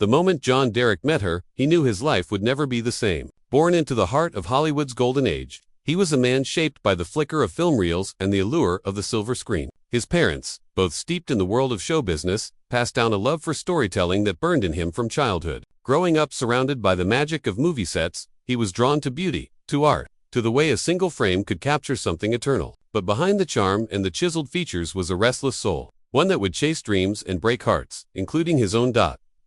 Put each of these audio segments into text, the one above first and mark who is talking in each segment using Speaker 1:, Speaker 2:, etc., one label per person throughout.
Speaker 1: The moment John Derek met her, he knew his life would never be the same. Born into the heart of Hollywood's golden age, he was a man shaped by the flicker of film reels and the allure of the silver screen. His parents, both steeped in the world of show business, passed down a love for storytelling that burned in him from childhood. Growing up surrounded by the magic of movie sets, he was drawn to beauty, to art, to the way a single frame could capture something eternal. But behind the charm and the chiseled features was a restless soul, one that would chase dreams and break hearts, including his own.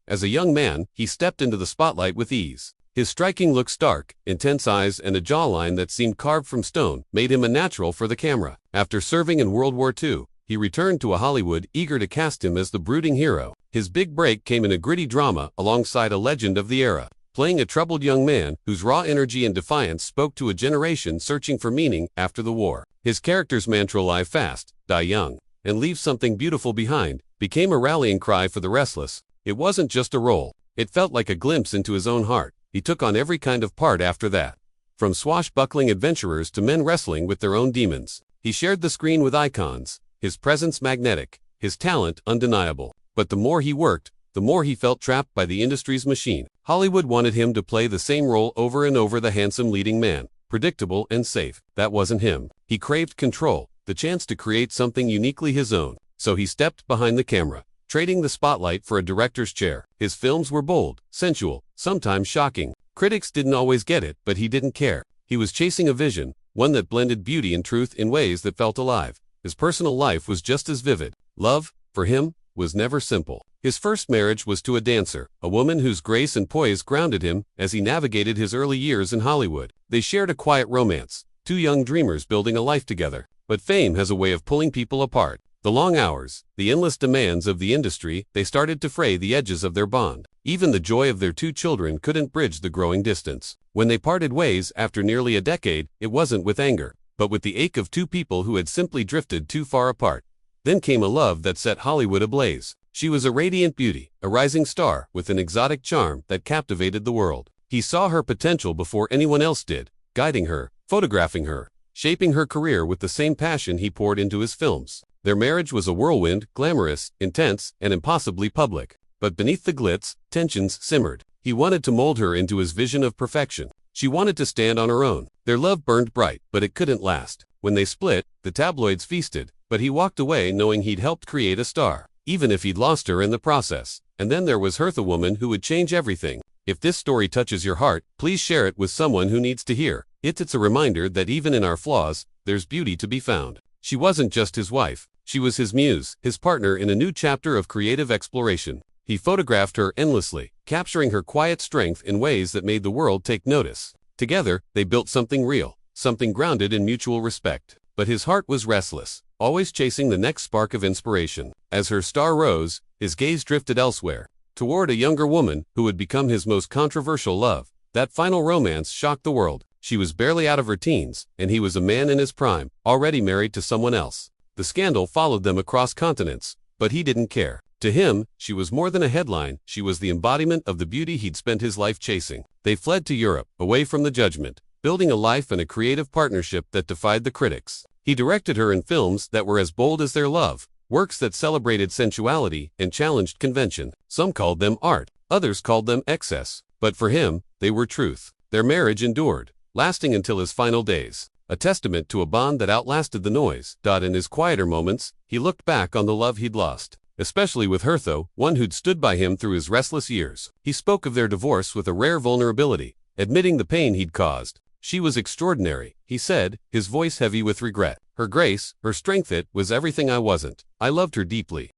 Speaker 1: As a young man, he stepped into the spotlight with ease. His striking looks, dark, intense eyes, and a jawline that seemed carved from stone made him a natural for the camera. After serving in World War II, he returned to Hollywood, eager to cast him as the brooding hero. His big break came in a gritty drama alongside a legend of the era, playing a troubled young man whose raw energy and defiance spoke to a generation searching for meaning after the war. His character's mantra, "Live fast, die young, and leave something beautiful behind," became a rallying cry for the restless. It wasn't just a role. It felt like a glimpse into his own heart. He took on every kind of part after that, from swashbuckling adventurers to men wrestling with their own demons. He shared the screen with icons, his presence magnetic, his talent undeniable. But the more he worked, the more he felt trapped by the industry's machine. Hollywood wanted him to play the same role over and over, the handsome leading man, predictable and safe. That wasn't him. He craved control, the chance to create something uniquely his own. So he stepped behind the camera, trading the spotlight for a director's chair. His films were bold, sensual, sometimes shocking. Critics didn't always get it, but he didn't care. He was chasing a vision, one that blended beauty and truth in ways that felt alive. His personal life was just as vivid. Love, for him, was never simple. His first marriage was to a dancer, a woman whose grace and poise grounded him as he navigated his early years in Hollywood. They shared a quiet romance, two young dreamers building a life together. But fame has a way of pulling people apart. The long hours, the endless demands of the industry, they started to fray the edges of their bond. Even the joy of their two children couldn't bridge the growing distance. When they parted ways after nearly a decade, it wasn't with anger, but with the ache of two people who had simply drifted too far apart. Then came a love that set Hollywood ablaze. She was a radiant beauty, a rising star with an exotic charm that captivated the world. He saw her potential before anyone else did, guiding her, photographing her, shaping her career with the same passion he poured into his films. Their marriage was a whirlwind, glamorous, intense, and impossibly public. But beneath the glitz, tensions simmered. He wanted to mold her into his vision of perfection. She wanted to stand on her own. Their love burned bright, but it couldn't last. When they split, the tabloids feasted, but he walked away knowing he'd helped create a star, even if he'd lost her in the process. And then there was her, the woman who would change everything. If this story touches your heart, please share it with someone who needs to hear. It's a reminder that even in our flaws, there's beauty to be found. She wasn't just his wife. She was his muse, his partner in a new chapter of creative exploration. He photographed her endlessly, capturing her quiet strength in ways that made the world take notice. Together, they built something real, something grounded in mutual respect. But his heart was restless, always chasing the next spark of inspiration. As her star rose, his gaze drifted elsewhere, toward a younger woman who would become his most controversial love. That final romance shocked the world. She was barely out of her teens, and he was a man in his prime, already married to someone else. The scandal followed them across continents, but he didn't care. To him, she was more than a headline. She was the embodiment of the beauty he'd spent his life chasing. They fled to Europe, away from the judgment, building a life and a creative partnership that defied the critics. He directed her in films that were as bold as their love, works that celebrated sensuality and challenged convention. Some called them art, others called them excess, but for him, they were truth. Their marriage endured, lasting until his final days, a testament to a bond that outlasted the noise. In his quieter moments, he looked back on the love he'd lost, especially with Hertho, one who'd stood by him through his restless years. He spoke of their divorce with a rare vulnerability, admitting the pain he'd caused. She was extraordinary, he said, his voice heavy with regret. Her grace, her strength, it was everything I wasn't. I loved her deeply,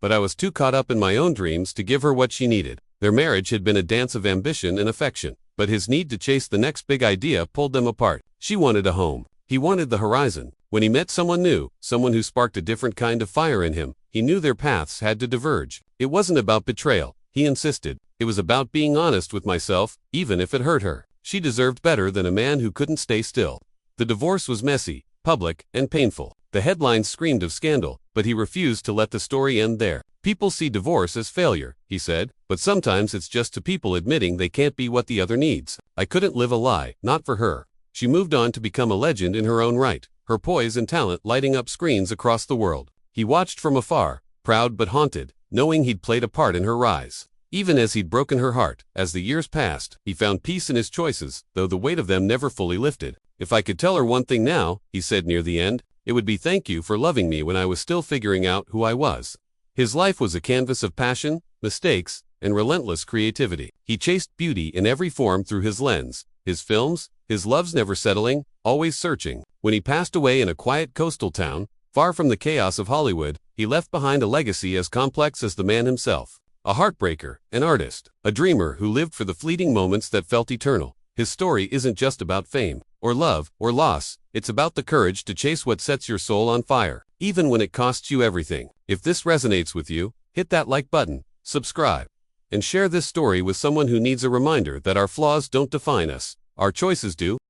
Speaker 1: but I was too caught up in my own dreams to give her what she needed. Their marriage had been a dance of ambition and affection, but his need to chase the next big idea pulled them apart. She wanted a home. He wanted the horizon. When he met someone new, someone who sparked a different kind of fire in him, he knew their paths had to diverge. It wasn't about betrayal, he insisted. It was about being honest with myself, even if it hurt her. She deserved better than a man who couldn't stay still. The divorce was messy, public, and painful. The headlines screamed of scandal, but he refused to let the story end there. People see divorce as failure, he said, but sometimes it's just two people admitting they can't be what the other needs. I couldn't live a lie, not for her. She moved on to become a legend in her own right, her poise and talent lighting up screens across the world. He watched from afar, proud but haunted, knowing he'd played a part in her rise. Even as he'd broken her heart, as the years passed, he found peace in his choices, though the weight of them never fully lifted. "If I could tell her one thing now," he said near the end, "it would be thank you for loving me when I was still figuring out who I was." His life was a canvas of passion, mistakes, and relentless creativity. He chased beauty in every form through his lens, his films, his loves never settling, always searching. When he passed away in a quiet coastal town, far from the chaos of Hollywood, he left behind a legacy as complex as the man himself. A heartbreaker, an artist, a dreamer who lived for the fleeting moments that felt eternal. His story isn't just about fame, or love, or loss, it's about the courage to chase what sets your soul on fire, even when it costs you everything. If this resonates with you, hit that like button, subscribe, and share this story with someone who needs a reminder that our flaws don't define us, our choices do.